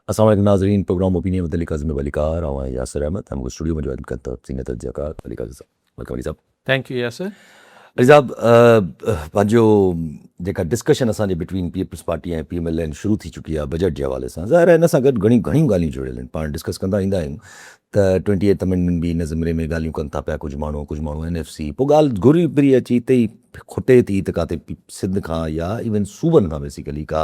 अस्सलाम वालेकुम नाज़रीन, programme opinion with Ali Kazim वलीकार और यासिर अहमद। हमको स्टूडियो में ज्वाइन करता सीनियर तजज़ियाकार अली काज़िम साहब। वेलकम अली साहब। Thank you Yasir. अली साहब, पंहिंजो जेका डिस्कशन असांजे बिटवीन पीपल्स पार्टी ऐं PMLN शुरू थी चुकी आहे बजट जे हवाले सां, ज़ाहिर आहे हिन सां गॾु घणियूं ॻाल्हियूं जुड़ियल आहिनि। पाण डिस्कस कंदा ईंदा आहियूं त 28 अमेंडमेंट बि हिन ज़मिरे में ॻाल्हियूं कनि था पिया कुझु माण्हू NFC। पोइ ॻाल्हि घुरी फिरी अची हिते ई खुटे थी त काथे सिंध खां या इवन सूबनि खां बेसिकली का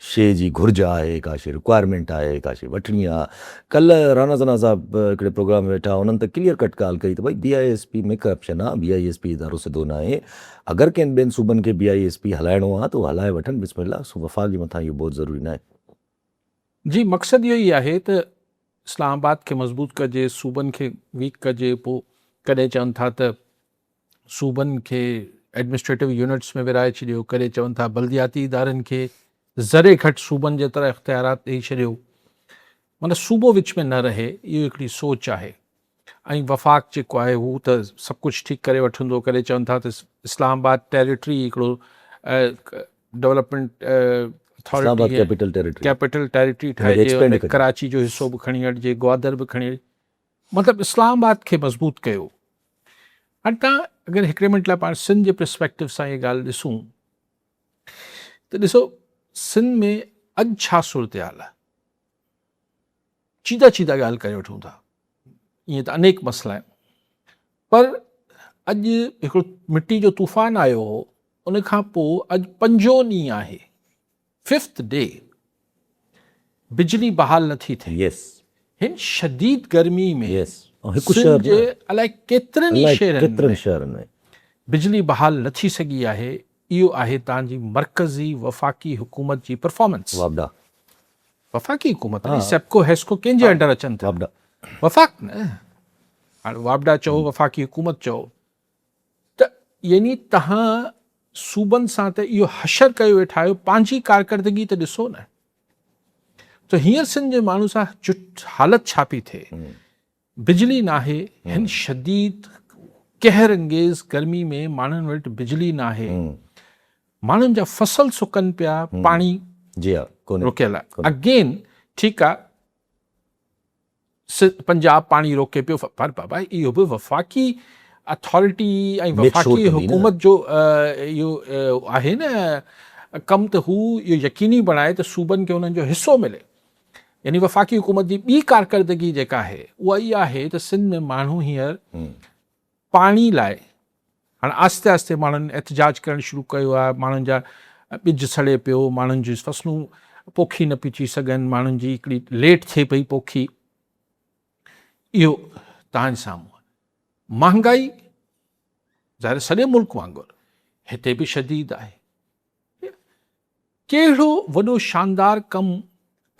शइ जी घुर्ज आहे, का शइ रिक्वायरमेंट आहे, का शइ वठणी आहे। कल्ह राना ज़ना साहब हिकिड़े प्रोग्राम में वेठा, उन्हनि त क्लियर कट ॻाल्हि कई त भई BISP में करप्शन आहे, BISP इदारो सिधो न आहे। अगरि कंहिं ॿियनि सूबनि खे BISP हलाइणो आहे त उहो हलाए वठनि, बिस्मिल्लाह। वफ़ाक़ जे मथां इहो बहुत ज़रूरी न आहे। जी, मक़सदु इहो ई आहे त इस्लामाबाद खे मज़बूत कजे, सूबनि खे वीक कजे। पोइ कॾहिं चवनि था त सूबनि खे एडमिनिस्ट्रेटिव यूनिट्स में विराए छॾियो, कॾहिं चवनि था बल्दियाती इदारनि खे ज़रे घटि सूबनि जे तरह इख़्तियारात ॾेई छॾियो। माना सूबो विच में न रहे, इहो हिकिड़ी सोच आहे। ऐं वफ़ाक़ जेको आहे हू त सभु कुझु ठीकु करे वठंदो। कॾहिं चवनि था त इस्लामाबाद टेरिटरी हिकिड़ो डेवलपमेंट कैपिटल टेरिटरी ठाहिजे, कराची जो हिसो बि खणी हटिजे, ग्वादर बि खणी हटिजे। मतिलबु इस्लामाबाद खे मज़बूत कयो। हाणे तव्हां अगरि हिकिड़े मिंट लाइ पाण सिंध जे पर्सपेक्टिव सां इहा ॻाल्हि ॾिसूं त ॾिसो सिंध में अॼु छा सूरत हाल आहे। चीदा ॻाल्हि करे वठूं था, ईअं त अनेक मसइला आहिनि, पर अॼु हिकिड़ो मिटी जो तूफ़ान आयो हो, उन खां पोइ अॼु 5 ॾींहुं आहे, 5th डे, बिजली बहाल नथी थिए। हिन शदीद गर्मी में सिंध जे अलाए केतिरनि शहरनि में बिजली बहाल नथी सघी आहे। इहो आहे तव्हांजी मरकज़ी वफ़ाक़ी हुकूमत जी परफॉर्मेंस। वफ़ाक़ी हुकूमत सेप्को हेस्को कंहिंजे अंडर अचनि था? वफ़ाक़ न। हाणे वाबडा चओ, वफ़ाक़ी हुकूमत चओ, त यानी तव्हां सूबनि सां त इहो हशर कयो वेठा आहियो, पंहिंजी कारकर्दगी त ॾिसो न। त हींअर सिंध जे माण्हू सां हालत छा पई थिए? बिजली न आहे, हिन शदीद कहर अंगेज़ गर्मी में माण्हुनि वटि बिजली न आहे, माण्हुनि जा फसल सुकनि पिया, पाणी रुकियल आहे। अगेन ठीकु आहे, पंजाब पाणी रोके पियो, पर बाबा इहो बि वफ़ाक़ी अथॉरिटी ऐं वफ़ाक़ी हुकूमत जो इहो आहे न कमु, त हू इहो यकीनी बणाए त सूबनि खे उन्हनि जो हिसो मिले। यानी वफ़ाक़ी हुकूमत जी ॿी कारकर्दगी जेका आहे उहा इहा आहे त सिंध में माण्हू हींअर पाणी लाइ हाणे आस्ते आस्ते माण्हुनि एहतजाज करणु शुरू कयो आहे। माण्हुनि जा ॿिज सड़े पियो, माण्हुनि जी फसलूं पोखी न पई थी सघनि, माण्हुनि जी हिकिड़ी लेट थिए पई पोखी। इहो तव्हांजे साम्हूं आहे। महांगाई ज़ाहिर सॼे मुल्क वांगुरु हिते बि शदीद आहे। कहिड़ो वॾो शानदार कमु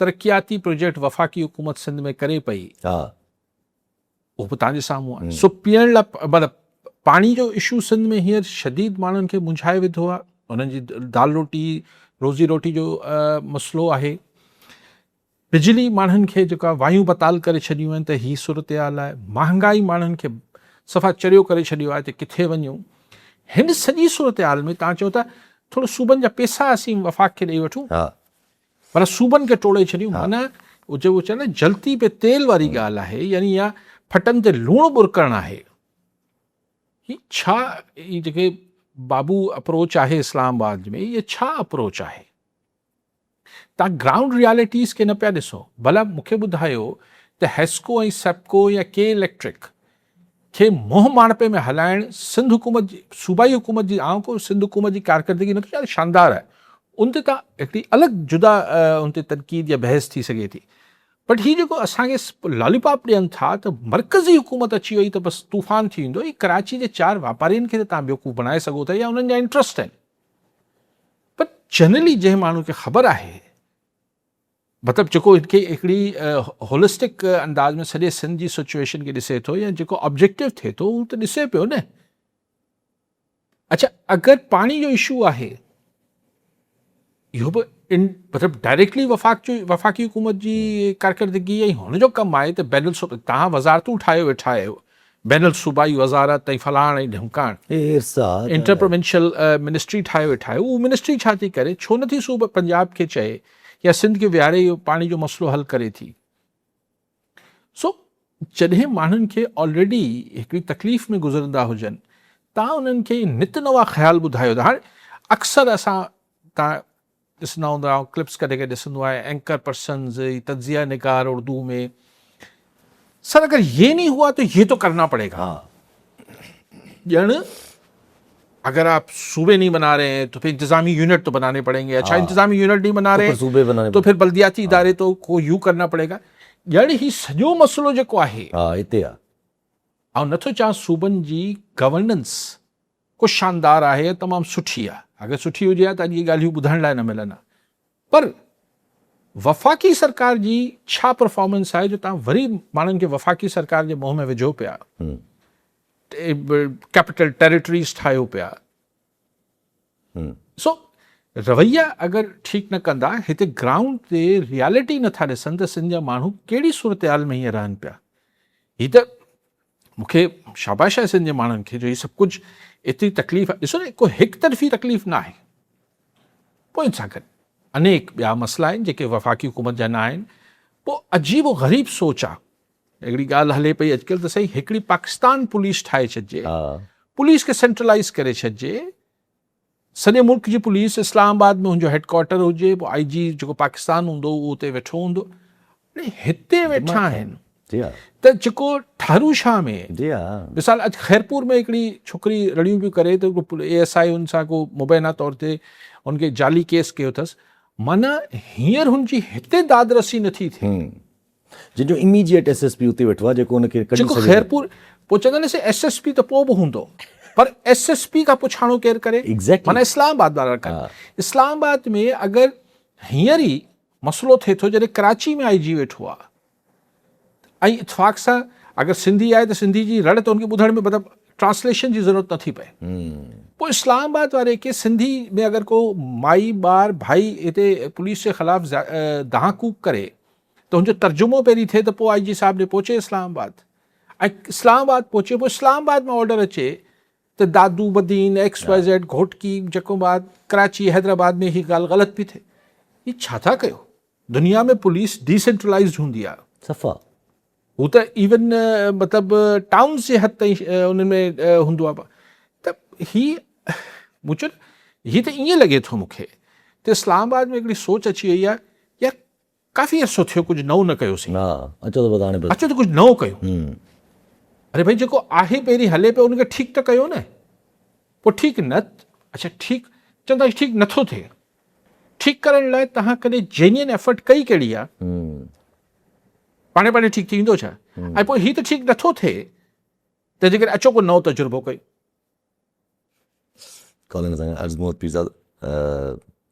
तरक़ियाती प्रोजेक्ट वफ़ाक़ी हुकूमत सिंध में करे पई, उहो बि तव्हांजे साम्हूं आहे। सो पीअण लाइ मतिलबु पाणी जो इशू सिंध में हींअर शदीद माण्हुनि खे मुंझाए विधो आहे। उन्हनि जी दाल रोटी, रोज़ी रोटी जो मसइलो आहे। बिजली माण्हुनि खे जेका वायूं बताल करे छॾियूं आहिनि, त हीअ सूरत हाल आहे। महांगाई माण्हुनि खे सफ़ा चरियो करे छॾियो आहे त किथे वञूं। हिन सॼी सूरत हाल में तव्हां चओ था थोरो सूबनि जा पैसा असीं वफ़ाक़ खे ॾेई वठूं, पर सूबनि खे टोड़े छॾियूं। माना जेको चए न जलती पे तेल वारी ॻाल्हि आहे, यानी इहा फटनि ते लूणु बुरकणु आहे। ही छा, ही जेके बाबू अप्रोच आहे इस्लामाबाद में, इहा छा अप्रोच आहे? तव्हां ग्राउंड रियालिटीज़ खे न पिया ॾिसो। भला मूंखे ॿुधायो त हेस्को ऐं सेप्को या के इलेक्ट्रिक खे मोह माणपे में हलाइण सिंध हुकूमत जी, सूबाई हुकूमत जी, को सिंध हुकूमत जी कारकर्दगी न थी शानदार आहे। उन ते तव्हां हिकिड़ी अलॻि जुदा उन ते तनक़ीद या बहस थी सघे थी। बट हीअ जेको असांखे लॉलीपॉप ॾियनि था त मरकज़ी हुकूमत अची वई त बसि तूफ़ान थी वेंदो। हीअ कराची जे 4 वापारियुनि खे त तव्हां बेवकूफ़ बणाए सघो था या उन्हनि जा इंट्रस्ट आहिनि। पर जनरली जंहिं माण्हू खे ख़बर आहे, मतिलबु जेको हिनखे हिकिड़ी होलिस्टिक अंदाज़ में सॼे सिंध जी सिचुएशन खे ॾिसे थो या जेको ऑब्जेक्टिव थिए थो, उहो त ॾिसे पियो न। अच्छा, अगरि पाणी जो इशू आहे, इहो बि मतिलबु डायरेक्टली वफ़ाक़ी हुकूमत जी कारकर्दगी ऐं हुनजो कमु आहे त बैनल तव्हां वज़ारतूं ठाहे वेठा आहियो, बैनल सूबाई वज़ारत ऐं फलाण ऐं ढमकाण, इंटरप्रोविंशियल मिनिस्ट्री ठाहे वेठा आहियो। उहा मिनिस्ट्री छा थी करे? छो नथी सूबे पंजाब खे चए या सिंध खे विहारे इहो पाणी जो मसइलो हल करे थी। सो जॾहिं माण्हुनि खे ऑलरेडी हिकिड़ी तकलीफ़ में गुज़रंदा हुजनि, तव्हां उन्हनि खे नित नवा ख़्याल ॿुधायो था। हाणे अक्सर असां तव्हां ॾिसंदा हूंदा, क्लिप्स कॾहिं कॾहिं ॾिसंदो आहे, एंकर पर्सन्स, तजिया निगार उर्दू में, सर अगर ये नहीं हुआ तो ये तो करना पड़ेगा। ॼण अगर आप सूबे नहीं बना रहे हैं तो फिर इंतजामी यूनिट तो बनाने पड़ेंगे। अच्छा, इंतजामी यूनिट नहीं बना रहे सूबे बनाने तो फिर बल्दियाती इदारे तो को यूं करना पड़ेगा। ॼण ही सॼो मसइलो जेको आहे हिते आहे। ऐं नथो चवां सूबनि जी गवर्नेंस को शानदार आहे, तमामु सुठी आहे। अगरि सुठी हुजे हा त अॼु इहे ॻाल्हियूं ॿुधण लाइ न मिलनि हा। पर वफ़ाक़ी सरकार जी छा परफॉर्मेंस आहे जो तव्हां वरी माण्हुनि खे वफ़ाक़ी सरकार जे मुंहं में विझो पिया, कैपिटल टेरिटरीज़ ठाहियो पिया। सो रवैया अगरि ठीकु न कंदा, हिते ग्राउंड ते रियलिटी नथा ॾिसनि त सिंध जा माण्हू कहिड़ी सूरत हाल में हीअं रहनि पिया। हीअ त मूंखे शाबाश आहे सिंध जे माण्हुनि खे जो हीअ सभु कुझु एतिरी तकलीफ़ आहे। ॾिसो न, को हिकु तरफ़ी तकलीफ़ न आहे, पोइ इन सां गॾु अनेक ॿिया मसइला आहिनि जेके वफ़ाक़ी हुकूमत जा न आहिनि। पोइ अजीब ग़रीब सोच आहे। हिकिड़ी ॻाल्हि हले पई अॼुकल्ह त सही, हिकिड़ी पाकिस्तान पुलिस ठाहे छॾिजे, पुलिस खे सेंट्रलाइज़ करे छॾिजे, सॼे मुल्क जी पुलिस इस्लामाबाद में हुनजो हेडक्वार्टर हुजे, पोइ IG जेको पाकिस्तान हूंदो उहो उते वेठो हूंदो। हिते वेठा आहिनि त जेको ठारू शाह में मिसाल अॼु ख़ैरपुर में हिकिड़ी छोकिरी रड़ियूं पियूं करे त ASI हुन सां को मुबैना तौर ते हुनखे जाली केस कयो अथसि। माना हींअर हुनजी हिते दादरसी नथी थिए। जंहिंजो इमीडिएट SSP उते वेठो आहे, जेको हुनखे जेको ख़ैरपुर, पोइ चवंदा न SSP त पोइ बि हूंदो, पर SSP खां पुछाणो केरु करे? माना इस्लामाबाद वारा कनि। इस्लामाबाद में अगरि हींअर ई मसइलो थिए थो जॾहिं कराची में IG वेठो आहे, ऐं इतफ़ाक़ सां अगरि सिंधी आहे त सिंधी जी रड़ त हुनखे ॿुधण में मतिलबु ट्रांसलेशन जी ज़रूरत नथी पए। पोइ इस्लामाबाद वारे खे सिंधी में अगरि को माई ॿार भाई हिते पुलिस जे ख़िलाफ़ु दहा कूक करे त हुनजो तर्जुमो पहिरीं थिए त पोइ IG साहिब ॾे पहुचे इस्लामाबाद, ऐं इस्लामाबाद पहुचे, पोइ इस्लामाबाद में ऑर्डर अचे त दादू बदीन XYZ घोटकी जकोबाद कराची हैदराबाद में हीअ ॻाल्हि ग़लति पई थिए। हीअ छा था कयो? दुनिया में पुलिस डिसेंट्रलाइज़्ड हूंदी आहे सफ़ा, हू त इवन मतिलबु टाउन्स जे हद ताईं उन में हूंदो आहे। त हीअ त ईअं लॻे थो मूंखे त इस्लामाबाद में हिकिड़ी सोच अची वई आहे, यार काफ़ी अर्सो थियो कुझु नओं न कयोसीं, अचो त कुझु नओं कयो। अरे भाई जेको आहे पहिरीं हले पियो उनखे ठीकु त कयो न। पोइ ठीकु न, अच्छा ठीकु चवंदा ठीकु नथो थिए, ठीकु करण लाइ तव्हां कॾहिं जेन्युइन एफर्ट कई कहिड़ी आहे? पाणे पाणे ठीकु थी वेंदो छा? ऐं पोइ हीअ त ठीकु नथो थिए त जेकॾहिं अचो को नओं तजुर्बो कयो।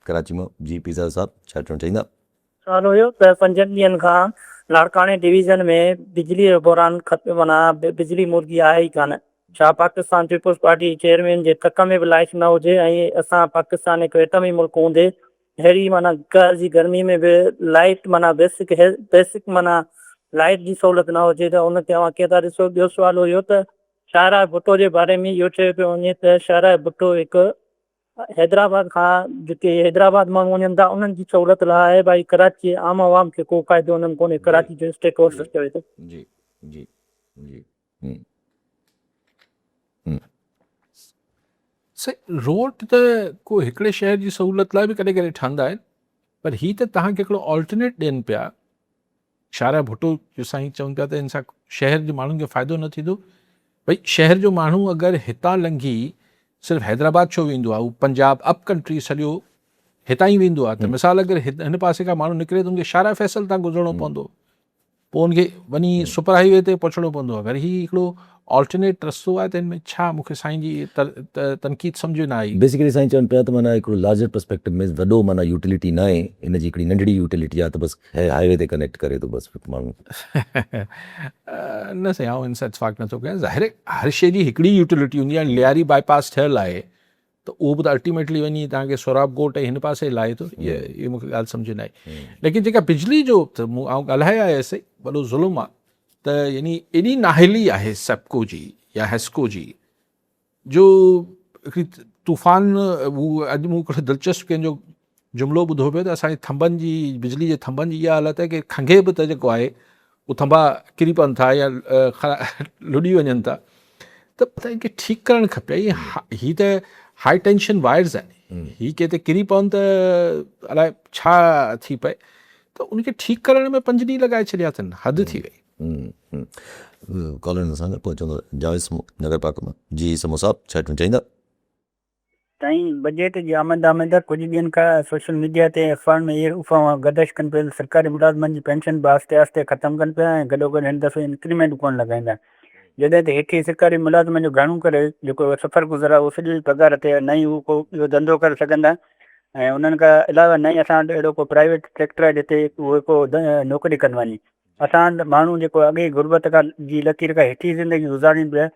कराची में जी पीज़ा साहब छा चवणु चाहींदा? सवाल हुयो त 5 ॾींहंनि खां लाड़काणे डिवीज़न में बिजली जो बहरान माना बिजली मुर्गी आहे ई कान। छा पाकिस्तान पीपुल्स पार्टी चेयरमैन जे तक में बि लाइक़ न हुजे? ऐं असां पाकिस्तान हिकु एटमी मुल्क हूंदे अहिड़ी माना ॻाल्हि जी गर्मी में बि लाइट माना बेसिक माना लाइट जी सहूलियत न हुजे त उन ते कीअं था ॾिसो? ॿियो सुवाल हुयो त शाहरा भुट्टो जे बारे में इहो चयो पियो वञे त शाहरा भुट्टो हिकु हैदराबाद खां जेके हैदराबाद माण्हू वञनि था उन्हनि जी सहूलियत लाइ आहे, भाई कराची आम आवाम खे को फ़ाइदो उन्हनि कोन्हे। कराची जो स्टेक होल्डर चवे थो। जी जी जी रोड त को हिकिड़े शहर जी सहूलियत लाइ बि कॾहिं कॾहिं ठहंदा आहिनि, पर हीअ त तव्हांखे हिकिड़ो ऑल्टरनेट ॾियनि पिया। शाहरा भुट्टो जो साईं चवनि पिया त हिन सां शहर जे माण्हुनि खे फ़ाइदो न थींदो। भई शहर जो माण्हू अगरि हितां लंघी सिर्फ़ु हैदराबाद छो वेंदो आहे, हू पंजाब अप कंट्री सॼो हितां ई वेंदो आहे। त मिसाल अगरि हिन पासे खां माण्हू निकिरे त हुनखे शाहरा फैसल तां गुज़रणो पवंदो, पोइ हुनखे वञी सुपर हाईवे ते पहुचणो पवंदो। अगरि हीअ हिकिड़ो ऑल्टरनेट रस्तो आहे त हिन में छा मूंखे साईं जी तनक़ीद सम्झ न आई। बेसिकली साईं चवनि पिया त माना हिकिड़ो लार्जर पर्सपेक्टिव में वॾो माना यूटिलिटी न आहे, इन जी हिकिड़ी नंढड़ी यूटिलिटी आहे त बसि हाईवे ते कनेक्ट करे थो बसि माण्हू। न साईं, आउं हिन सां इतफ़ाक़ नथो कयां। ज़ाहिर हर शइ जी हिकिड़ी यूटिलिटी हूंदी आहे। लियारी बाईपास ठहियलु आहे त उहो बि त अल्टीमेटली वञी तव्हांखे सोराब ॻोठ ऐं हिन पासे लाहे थो। इहा मूंखे ॻाल्हि सम्झ न आई। लेकिन जेका बिजली जो त मूं ॻाल्हाए आयुसि, वॾो ज़ुल्म आहे त यानी एॾी नाहिली आहे सेप्को जी या हेस्को जी जो हिकिड़ी तूफ़ान। हू अॼु मूं हिकिड़ो दिलचस्प कंहिंजो जुमिलो ॿुधो पियो त असांजे थंभनि जी बिजली जे थंभनि जी इहा हालत आहे कि खंघे बि त जेको आहे उहे थंभा किरी पवनि था या लुॾी वञनि था, त इनखे ठीकु करणु खपे। ही त हाई टेंशन वायर्स आहिनि, ही किथे किरी पवनि त अलाए छा थी पए, त उनखे ठीकु करण में 5 ॾींहं लॻाए छॾिया अथनि, हद थी वई। कॉलर असांखे पहुचंदो जावेद नगर पार्क मां। जी समो साहब, छा चईंदा? साईं, बजट जी आमद कुझु ॾींहंनि खां सोशल मीडिया ते अफ़वाहनि में इहे अफ़वाह गर्दिश कनि पिया सरकारी मुलाज़िमनि जी पेंशन बि आस्ते आस्ते ख़तमु कनि पिया ऐं गॾोगॾु हिन दफ़े इंक्रीमेंट कोन लॻाईंदा। जॾहिं त हेठि सरकारी मुलाज़िमनि जो घणो करे जेको सफ़र गुज़रा उहो सॼो पघार ते नई हू को इहो धंधो करे सघंदा ऐं उन्हनि खां अलावा नई असां वटि अहिड़ो को प्राइवेट सेक्टर आहे जिते उहे को नौकिरी कनि वञी। असां वटि माण्हू जेको अॻे गुरबत खां जी लकीर खां हेठि ज़िंदगी गुज़ारीनि पिया,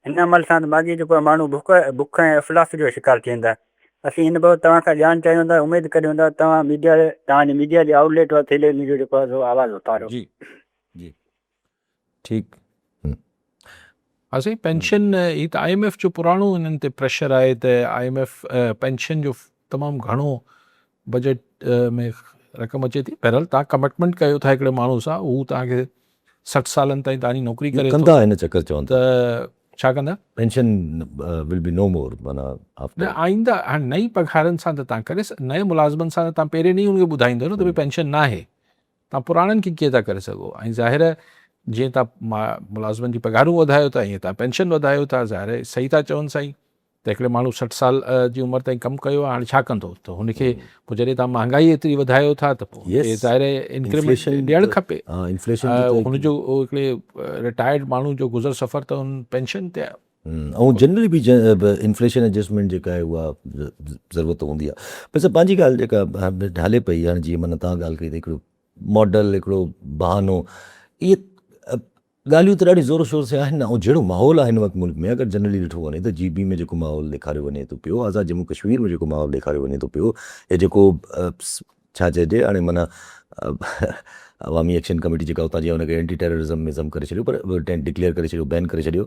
हिन महिल सां माॻे जेको आहे माण्हू बुख ऐं अफ़लास जो शिकार थी वेंदा। असीं हिन बाबति तव्हां खां ॼाण चाहियूं था, उमेदु करियूं था तव्हां मीडिया तव्हांजी मीडिया जे आउटलेट व थेले जो जेको आहे सो आवाज़ु उतारियो। जी जी ठीकु। असां पेंशन ही त IMF जो पुराणो हिननि ते प्रेशर आहे त IMF पेंशन जो तमामु घणो बजट में रक़म अचे थी। बहरहाल तव्हां कमिटमेंट कयो था हिकिड़े माण्हू सां, हू तव्हांखे 60 सालनि ताईं तव्हांजी नौकिरी करे कंदा हिन चक्कर चवनि त छा कंदा? पेंशन विल बी नो मोर, माना न आईंदा हाणे नई पघारनि सां त तव्हां करे नए मुलाज़िमनि सां त तव्हां पहिरें ॾींहुं हुनखे ॿुधाईंदो न त भई पेंशन न आहे, तव्हां पुराणनि खे कीअं था करे सघो। ऐं ज़ाहिर जीअं तव्हां मुलाज़िमनि जी पघारूं वधायो था ईअं तव्हां पेंशन वधायो था, ज़ाहिर सही था चवनि साईं। त हिकिड़े माण्हू 60 साल जी उमिरि ताईं कमु कयो आहे, हाणे छा कंदो, त हुनखे पोइ जॾहिं तव्हां महांगाई एतिरी वधायो था त पोइ ज़ाहिर इंक्रीमेंट ॾियणु खपे। हुनजो हिकिड़े रिटायर्ड माण्हू जो गुज़र सफ़र त हुन पेंशन ते आहे। ऐं जनरली बि इन्फ्लेशन एडजस्टमेंट जेका आहे उहा ज़रूरत हूंदी आहे। बसि पंहिंजी ॻाल्हि जेका हले पई हाणे, जीअं माना तव्हां ॻाल्हि कई त हिकिड़ो मॉडल, हिकिड़ो बहानो, इहे ॻाल्हियूं त ॾाढी ज़ोर शोर से आहिनि न। ऐं जहिड़ो माहौल आहे हिन वक़्तु मुल्क में, अगरि जनरली ॾिठो वञे त GB में जेको माहौल ॾेखारियो वञे थो पियो, आज़ाद जम्मू कश्मीर में जेको माहौल ॾेखारियो वञे थो पियो, या जेको छा चइजे हाणे माना अवामी एक्शन कमेटी जेका उतां जी हुनखे एंटी टेररिज़म करे छॾियो, पर डिक्लेयर करे छॾियो, बैन करे छॾियो।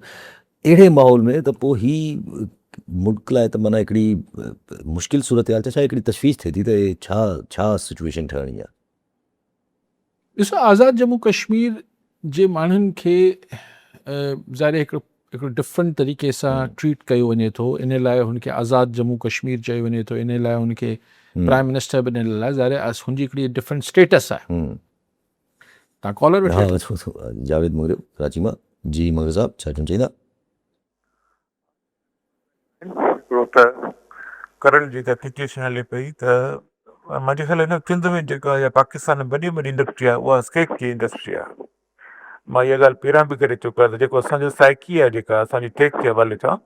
अहिड़े माहौल में त पोइ ही मुल्क लाइ त माना हिकिड़ी मुश्किल सूरत हाल, छा हिकिड़ी तशवीश थिए थी त छा सिचुएशन ठहणी आहे। ॾिसो, आज़ाद जम्मू कश्मीर जे माण्हुनि खे ज़ाहिर हिकिड़ो डिफरेंट तरीक़े सां ट्रीट कयो वञे थो, इन लाइ हुनखे आज़ाद जम्मू कश्मीर चयो वञे थो, इन लाइ हुनखे प्राइम मिनिस्टर बि ॾिनल आहे। ज़ाहिर हुनजी हिकिड़ी डिफरेंट स्टेटस आहे। तव्हां कॉलर जावेद मगरिब कराची मां। जी मगर साहब, छा चईंदा? हिकिड़ो त करंट जेका सिचुएशन हले पई त मुंहिंजे ख़्याल हिन सिंध में जेका या पाकिस्तान में वॾी वॾी इंडस्ट्री आहे उहा स्केक जी इंडस्ट्री आहे। मां इहा ॻाल्हि पहिरां बि करे चुको आहे त जेको असांजो साइकी आहे जेका असांजी टेक जे हवाले सां,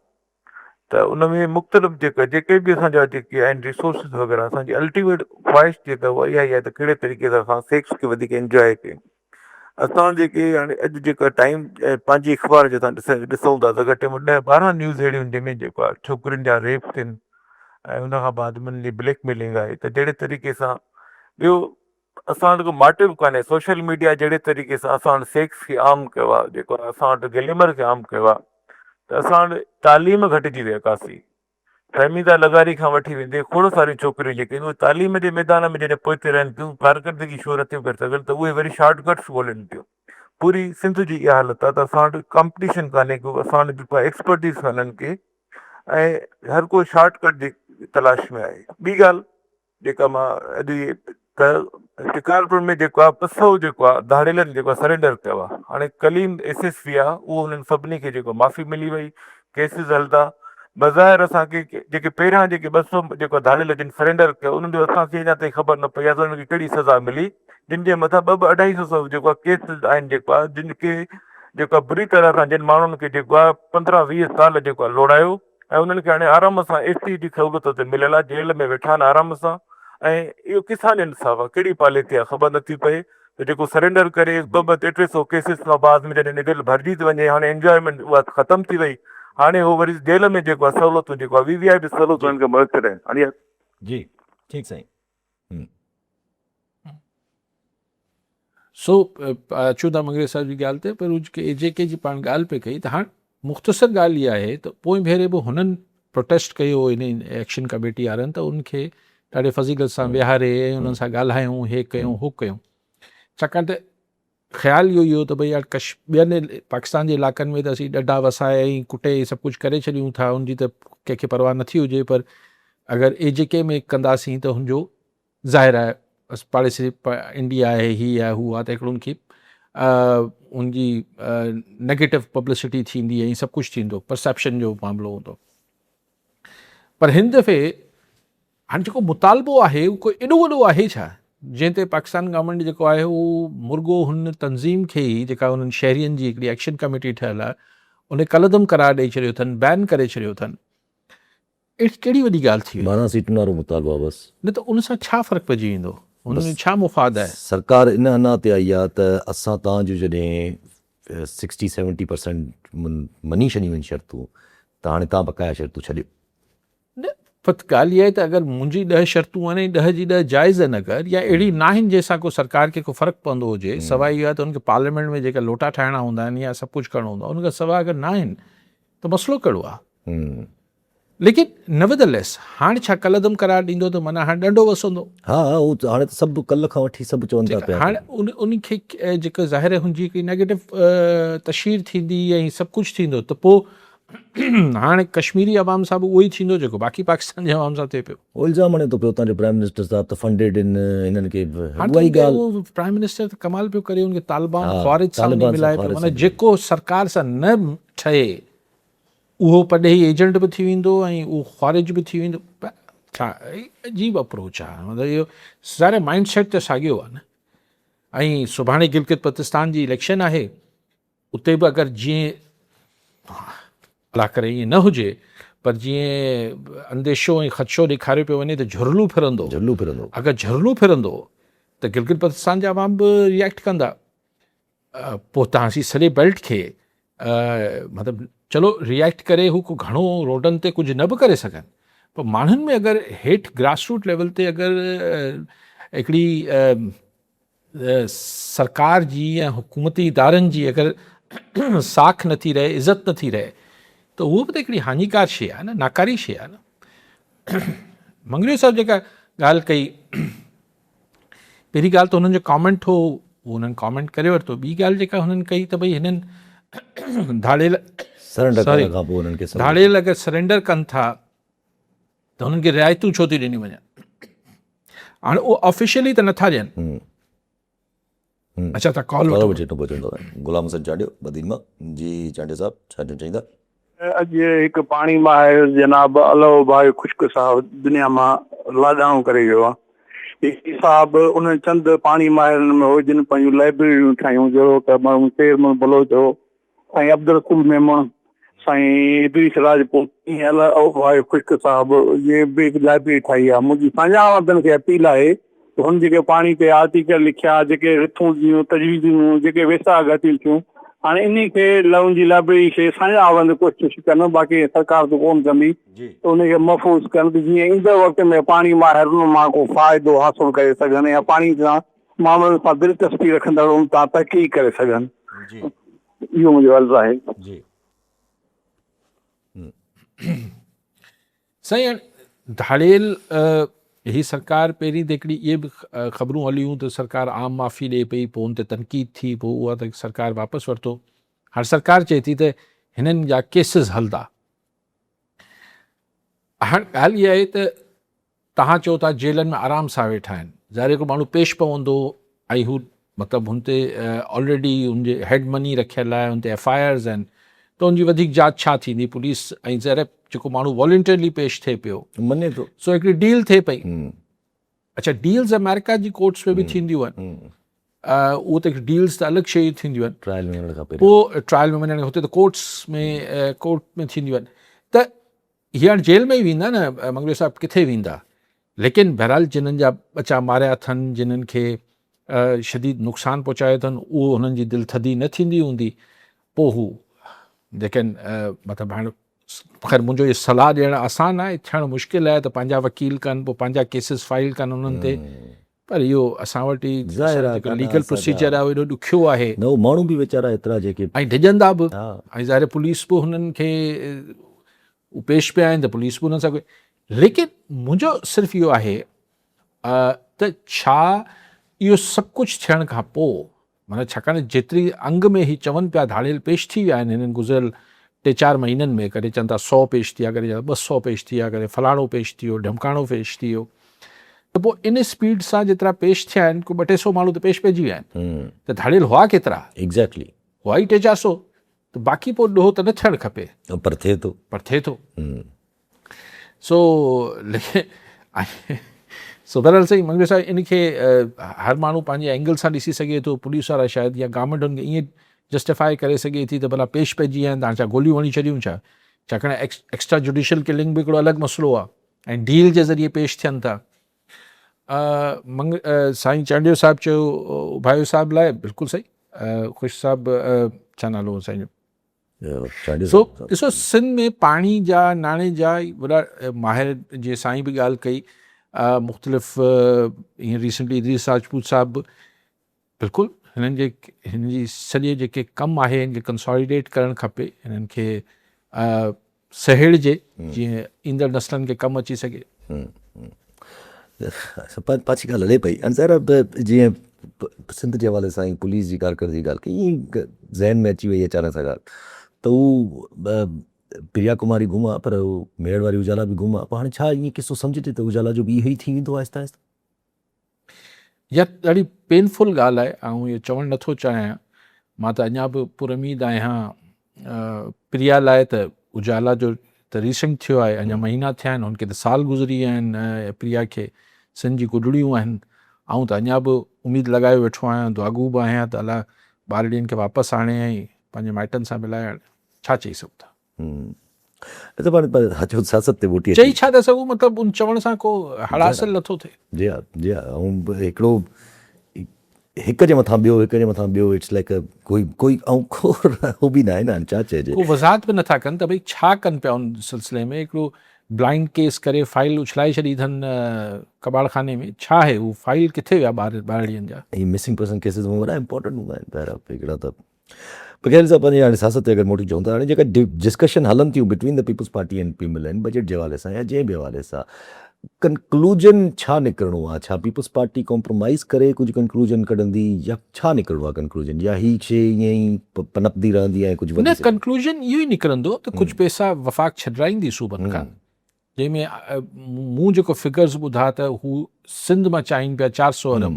त उन में मुख़्तलिफ़ जेके बि असांजा जेके आहिनि रिसोर्सिस वग़ैरह, असांजी अल्टीमेट ख्वाहिश जेका उहा इहा ई आहे त कहिड़े तरीक़े सां असां सेक्स खे वधीक इंजॉय कयूं। असां जेके हाणे अॼु जेका टाइम पंहिंजी अख़बार जे ॾिसूं था त घटि में 10-12 न्यूज़ अहिड़ियूं आहिनि जंहिंमें जेको आहे छोकिरियुनि जा रेप थियनि ऐं उनखां बाद उन्हनि जी ब्लैकमेलिंग आहे। त जहिड़े तरीक़े सां ॿियो असां वटि को मोटिव कान्हे, सोशल मीडिया जहिड़े तरीक़े सां असां वटि सेक्स खे आम कयो आहे, जेको असां वटि ग्लैमर खे आम कयो आहे, त असां वटि तालीम घटिजी वई आहे काफ़ी। फहमीदा लगारी खां वठी वेंदे खोड़ सारियूं छोकिरियूं जेके उहे तालीम जे मैदान में जॾहिं पोइते रहनि थियूं, कारकर्दगी शो नथियूं करे सघनि, त उहे वरी शॉर्टकट्स ॻोल्हनि थियूं। पूरी सिंध जी इहा हालत आहे त असां वटि कॉम्पिटिशन कान्हे को, असां वटि जेको आहे एक्सपर्टीज़ कान्हनि के, ऐं हर को शॉर्टकट जी तलाश में आहे। ॿी ॻाल्हि जेका मां अॼु त टिकारपुर में जेको आहे पसो जेको आहे धाड़ेलनि जेको आहे सरेंडर कयो आहे। हाणे कलीम SSP आहे, उहो हुननि सभिनी खे जेको माफ़ी मिली वई, केसिस हलंदा। बज़ाहिर असांखे जेके पहिरियां जेके 200 जेको धाड़ेल जिन सरेंडर कयो उन्हनि जो असांखे अञा ताईं ख़बर न पई आहे त उन्हनि खे कहिड़ी सज़ा मिली, जिन जे मथां 200-250 जेको आहे केस आहिनि, जेको आहे जिन खे जेको आहे बुरी तरह सां जिन माण्हुनि खे जेको आहे 15-20 साल जेको आहे लोड़ायो, ऐं उन्हनि खे हाणे आराम सां ST जी सहूलियत ते मिलियल आहे, जेल में वेठा आहिनि आराम सां। ऐं इहो किसान इंसाफ़ आहे, कहिड़ी पॉलिसी आहे ख़बर नथी पए। त जेको सरेंडर करे 200-300 केसिस खां बाद में जॾहिं दिलि भरिजी थी वञे, हाणे इंजॉयमेंट उहा ख़तमु थी वई, हाणे उहो वरी जेल में जेको आहे सहूलियतूं जेको आहे VVIP सहूलियतूं हुननि खे मुयसर आहिनि। हाणे जी ठीकु साईं। सो अचूं था मंगरे साहिब जी ॻाल्हि ते, पर जेके जी पाण ॻाल्हि पे कई, त हाणे मुख़्तसर ॻाल्हि इहा आहे त पोइ भेरे बि हुननि प्रोटेस्ट कयो इन एक्शन कमेटी वारनि, त उनखे ॾाढे फज़ीलत सां विहारे उन्हनि सां ॻाल्हायूं, हे कयूं हो कयूं, छाकाणि त ख़्यालु इहो त भई यार ॿियनि पाकिस्तान जे इलाइक़नि में त असीं ॾढा वसाए ऐं कुटे सभु कुझु करे छॾियूं था, उनजी त कंहिंखे परवाह नथी हुजे, पर अगरि AJK में कंदासीं त हुनजो ज़ाहिर आहे पाड़ेसी इंडिया आहे, ही आहे, हू आहे, त हिकिड़ो उनखे उनजी नेगेटिव पब्लिसिटी थींदी ऐं सभु कुझु थींदो, परसेप्शन जो मामिलो हूंदो। पर हिन दफ़े हाणे जेको मुतालबो आहे उहो कोई एॾो वॾो आहे छा जंहिं ते पाकिस्तान गवर्नमेंट जेको आहे उहो मुर्गो हुन तंज़ीम खे ई जेका हुननि शहरियुनि जी हिकिड़ी एक्शन कमेटी ठहियलु आहे उन कलदम करार ॾेई छॾियो अथनि, बैन करे छॾियो अथनि। कहिड़ी वॾी ॻाल्हि थी 12 सीटुनि वारो मुतालबो आहे बसि। न त उन सां छा फ़र्क़ु पइजी वेंदो, हुन छा मुफ़ाद आहे? सरकार इन अना ते आई आहे त असां तव्हांजो जॾहिं 60-70% मनी छॾियूं आहिनि शर्तूं, त हाणे तव्हां बकाया शर्तूं छॾियो। न पर ॻाल्हि इहा आहे त अगरि मुंहिंजी 10 शर्तूं आहिनि ऐं 10 जी 10 जाइज़ आहिनि अगरि, या अहिड़ी न आहिनि जंहिंसां को सरकार खे को फ़र्क़ु पवंदो हुजे, सवाइ इहो आहे त हुनखे पार्लियामेंट में जेका लोटा ठाहिणा हूंदा आहिनि या सभु कुझु करिणो हूंदो आहे, उनखां सवाइ अगरि न आहिनि त मसइलो कहिड़ो आहे? लेकिन नवदलेस हाणे छा कलदम करार ॾींदो त माना हाणे ॾंडो वसंदो। हा उहो हाणे त सभु कल्ह खां वठी सभु चवनि था पिया। हाणे उनखे जेका ज़ाहिर आहे हुनजी हिकिड़ी नेगेटिव तशहीर थींदी ऐं सभु कुझु थींदो त पोइ हाणे कश्मीरी अवाम सां बि उहो ई थींदो जेको बाक़ी पाकिस्तान जे अवाम सां थिए पियो। उहो इल्ज़ाम हणे थो पियो तव्हांजो प्राइम मिनिस्टर साहब त फंडेड आहिनि हिननि खे। प्राइम मिनिस्टर त कमाल पियो करे, उनखे तालिबान ख़्वारिज सां मिलाए पियो, माना जेको सरकार सां न ठहे उहो पॾेही एजेंट बि थी वेंदो ऐं उहो ख़्वारिज बि थी वेंदो। छा अजीब अप्रोच आहे, मतिलबु इहो ज़ाहिर माइंड सेट त साॻियो आहे न। ऐं सुभाणे गिलगित बल्तिस्तान जी इलेक्शन आहे, उते बि अगरि जीअं अलाह करे ईअं न हुजे पर जीअं अंदेशो ऐं ख़दशो ॾेखारियो पियो वञे त झुरलू फिरंदो। अगरि झुरलू फिरंदो त गिलगित बल्तिस्तान जा अवाम बि रिएक्ट कंदा। पोइ तव्हां सॼे बेल्ट खे मतिलबु चलो रिएक्ट करे हू को घणो रोडनि ते कुझु न बि करे सघनि, पर माण्हुनि में अगरि हेठि ग्रासरूट लेवल ते अगरि हिकिड़ी सरकार जी या हुकूमती इदारनि जी अगरि साख नथी रहे, इज़त नथी रहे, त उहो बि त हिकिड़ी हानिकार शइ आहे न, नाकारी शइ आहे न। मंगरियो साहिबु जेका ॻाल्हि कई, पहिरीं ॻाल्हि त हुननि जो कॉमेंट हो, हुननि कॉमेंट करे वरितो। ॿी ॻाल्हि जेका हुननि कई त भई हिननि धाड़ेल अगरि सरेंडर कनि था त हुननि खे रिआयतूं छो थी ॾिनी वञनि। हाणे उहो ऑफिशियली त नथा ॾियनि। अच्छा त कॉल गुलाम हसन चांडियो बदीन मां जी। चांडियो साहब छा चईंदा? अॼु हिकु पाणी माहिर जनाब अलो भाई ख़ुश्क साहब दुनिया मां लाॾाणो करे वियो आहे। साहब उन चंद पाणी माहिरनि में हो जिन पंहिंजूं लाइब्रेरियूं ठाहियूं, जहिड़ो त माण्हू शेरमन बलोच हो, साईं अब्दुल रसूल मेमण, साईं इदरीस राजपूत, ईअं अलो भाई ख़ुश्क साहब ये बि हिकु लाइब्रेरी ठाही आहे। मुंहिंजी पंहिंजा खे अपील आहे त हुन जेके पाणी ते आर्टिकल लिखिया, जेके रिथूं थियूं तजवीज़ूं, जेके वेसा गतियूं थियूं, हाणे इन खे लहूं जी लाइब्रेरी खे असांजा आवाज़ कोशिशि कनि, बाक़ी सरकार त कोन कंदी, त उनखे महफ़ूज़ कनि जीअं ईंदड़ वक़्त में पाणी माहिर उन मां को फ़ाइदो हासिलु करे सघनि या पाणी सां मामलनि सां दिलचस्पी रखंदड़ उन तां तहक़ीक़ करे सघनि। इहो मुंहिंजो अर्ज़ु आहे। साईं धाड़ेल ही सरकार पहिरीं त हिकिड़ी इहे बि ख़बरूं हलियूं त सरकार आम माफ़ी ॾिए पई, पोइ हुन ते तनक़ीद थी, पोइ उहा त सरकार वापसि वरितो। हाणे सरकार चए थी त हिननि जा केसिस हलंदा। हाणे ॻाल्हि इहा आहे त तव्हां चओ था जेलनि में आराम सां वेठा आहिनि, ज़ाहिर हिकिड़ो माण्हू पेश पवंदो ऐं हू मतिलबु हुन ते ऑलरेडी हुनजे हेड मनी रखियल आहे, हुन ते FIRs आहिनि, त हुनजी वधीक जांच छा थींदी? पुलिस ऐं ज़ाहिर जेको माण्हू वॉलंटियरली पेश थिए पियो मञे थो, सो हिकिड़ी डील थिए पई। अच्छा डील्स अमेरिका जी कोर्ट्स में बि थींदियूं आहिनि, उहो त डील्स त अलॻि शयूं थींदियूं आहिनि, ट्रायल में वञण खां पहिरियों, पोइ ट्रायल में वञण हुते त कोर्ट में थींदियूं आहिनि। त हीअ हाणे जेल में ई वेंदा न, मंगरियो साहिब किथे वेंदा? लेकिन बहरहाल जिन्हनि जा ॿचा मारिया अथनि, जिन्हनि खे शदीद नुक़सानु पहुचायो अथनि, उहो हुननि जी दिलि थधी न थींदी हूंदी, पोइ हू जेके मतिलबु हाणे ख़ैर मुंहिंजो इहो सलाह ॾियणु आसानु आहे, थियणु मुश्किल आहे त पंहिंजा वकील कनि, पोइ पंहिंजा केसिस फाइल कनि उन्हनि ते, पर इहो असां वटि जेको लीगल प्रोसीजर आहे उहो एॾो ॾुखियो आहे। न माण्हू बि वीचारा एतिरा जेके ऐं डिॼंदा बि, ऐं ज़ाहिर पुलिस बि हुननि खे पेश पिया आहिनि त पुलिस बि हुन सां। लेकिन मुंहिंजो सिर्फ़ु इहो आहे त छा इहो सभु कुझु थियण खां पोइ माना छाकाणि जेतिरी अंग में ही चवनि पिया धाड़ियल पेश थी विया आहिनि हिननि गुज़िरियल 3-4 महीननि में, कॾहिं चवनि था 100 पेश थी विया, कॾहिं चवनि 200 पेश थी विया, कॾहिं फलाणो पेश थी वियो, ढमकाणो पेश थी वियो, त पोइ इन स्पीड सां जेतिरा पेश थिया आहिनि को 200-300 माण्हू त पेश पइजी विया आहिनि, त धाड़ियल हुआ केतिरा? एग्ज़ैक्टली, हुआ ई 300-400, त बाक़ी पोइ ॾोहो त न थियणु खपे, पर थिए थो। सो सो बहरहाल सही मंगल साहिब इनखे हर माण्हू पंहिंजे एंगल सां ॾिसी सघे थो, पुलिस वारा शायदि या गवर्नमेंट हुनखे ईअं जस्टिफाई करे सघे थी त भला पेश पइजी विया आहिनि, तव्हां छा गोलियूं हणी छॾियूं छा? छाकाणि एक्स्ट्रा जुडिशियल किलिंग बि हिकिड़ो अलॻि मसइलो आहे ऐं डील जे ज़रिए पेश थियनि था। साईं चांडियो साहिबु चयो भाई साहिब लाइ बिल्कुलु सही, ख़ुशि साहिबु छा नालो हो साईं जो? सो ॾिसो सिंध में पाणी जा नाणे जा वॾा माहिर जीअं साईं बि ॻाल्हि कई, मुख़्तलिफ़ हीअं रिसेंटली इदरीस राजपूत साहिबु बिल्कुलु हिननि जी सॼे जेके कमु आहे हिनखे कंसोलिडेट करणु खपे, हिननि खे सहेड़िजे जीअं ईंदड़ नस्लनि खे कमु अची सघे। पाछी ॻाल्हि हले पई अंसार जीअं सिंध जे हवाले सां पुलिस जी कारकरदगी जी ॻाल्हि कई, ईअं ज़हन में अची वई अचानक सां ॻाल्हि त हू प्रिया कुमारी घुमा पर हू मेड़ वारी उजाला बि घुमा, पोइ हाणे छा ईअं किसो सम्झिजे त उजाला जो बि इहो ई थी वेंदो आहिस्ता आहिस्ता? इहा ॾाढी पेनफुल ॻाल्हि आहे ऐं इहो चवणु नथो चाहियां, मां त अञा बि पुरमीद आहियां प्रिया लाइ त उजाला जो त रीसेंट थियो आहे, अञा महीना थिया आहिनि, हुनखे त साल गुज़री विया आहिनि, प्रिया खे सिंध जी गुॾड़ियूं आहिनि, ऐं त अञा बि उमेदु लॻाए वेठो आहियां, दुआगू बि आहियां त अलाए ॿार ॾींहंनि खे वापसि आणे ऐं पंहिंजे माइटनि सां मिलाए, छा चई सघूं था? सियासत ते वोटी चई छा था सघूं, मतिलबु उन चवण सां को हासिल नथो थिए। जी हा, जी हा, ऐं हिकिड़ो हिक जे मथां ॿियो इट्स लाइक कोई ऐं को बि न आहे न, छा चइजे, को वज़ाहत बि नथा कनि त भई छा कनि पिया उन सिलसिले में, हिकिड़ो ब्लाइंड केस करे फाइल उछलाए छॾी अथनि कबाड़खाने में, छा आहे उहो फाइल किथे विया ॿार ॾींहंनि जा? ही मिसिंग पर्सन केसिस में वॾा इंपॉर्टेंट हूंदा आहिनि पहिरियां हिकिड़ा त बग़ैर सां पंहिंजे हाणे सियासत ते अगरि मोटी चऊं था, हाणे जेका डिस्कशन हलनि थियूं between the Peoples Party and people आहिनि बजट जे हवाले सां या जंहिं बि हवाले सां, कंक्लूजन छा निकिरणो आहे? छा पीपल्स पार्टी कॉम्प्रोमाइज़ करे कुझु कंक्लूजन कढंदी या छा निकिरणो आहे कंक्लूजन, या ही शइ ईअं ई पनपदी रहंदी आहे कुझु? न, कंक्लूजन इहो ई निकिरंदो त कुझु पैसा वफ़ाक़ छॾाईंदी सूबनि खां, जंहिंमें मूं जेको फिगर्स ॿुधा त हू सिंध मां चाहिनि पिया 400 अरब,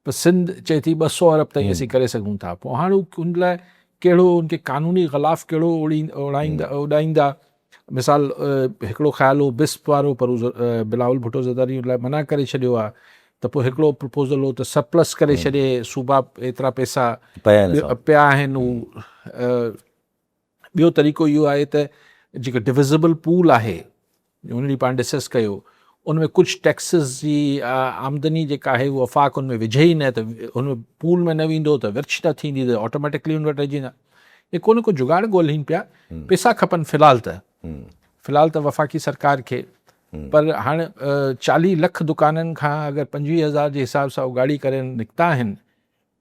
पर सिंध चए थी 200 अरब ताईं असीं करे सघूं था। पोइ हाणे उन लाइ कहिड़ो उनखे कानूनी ग़िलाफ़ कहिड़ो उॾाईंदा, मिसाल हिकिड़ो ख़्यालु हो बिस्प वारो, पर बिलावल भुट्टो ज़रदारी लाइ मना करे छॾियो आहे, त पोइ हिकिड़ो प्रपोज़ल हो त सरप्लस करे छॾे, सूबा एतिरा पैसा पिया आहिनि। ॿियो तरीक़ो इहो आहे त जेको डिविज़िबल पूल आहे उन ॾींहुं पाण डिस्कस कयो, उनमें कुझु टैक्सिस जी आमदनी जेका आहे उहा वफ़ाक़ उनमें विझे ई न, त उनमें पूल में न वेंदो त विर्छ न थींदी, त ऑटोमेटिकली उन वटि अची वेंदा। हे को न को जुगाड़ ॻोल्हिनि पिया, पैसा खपनि फ़िलहाल त वफ़ाक़ी सरकार खे, पर हाणे 40 लख दुकाननि खां अगरि 25,000 जे हिसाब सां उगाड़ी करे निकिता आहिनि,